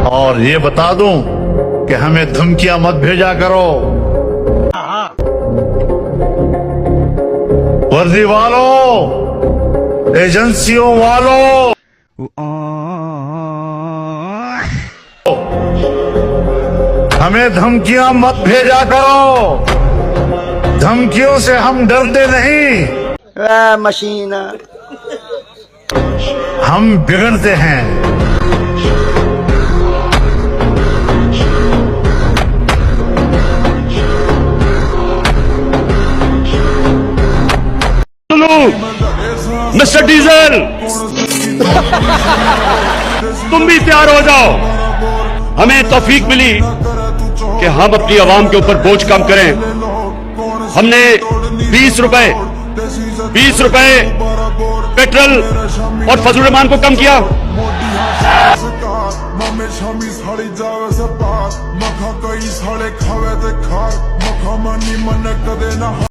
और ये बता दूं कि हमें धमकियां मत भेजा करो। वर्दी वालों, एजेंसियों वालों, हमें धमकियां मत भेजा करो। धमकियों से हम डरते नहीं, मशीन हम बिगड़ते हैं। मिस्टर डीजल, तुम भी तैयार हो जाओ। हमें तौफीक मिली कि हम अपनी आवाम के ऊपर बोझ कम करें। हमने 20 रुपए पेट्रोल और फजल रहमान को कम किया।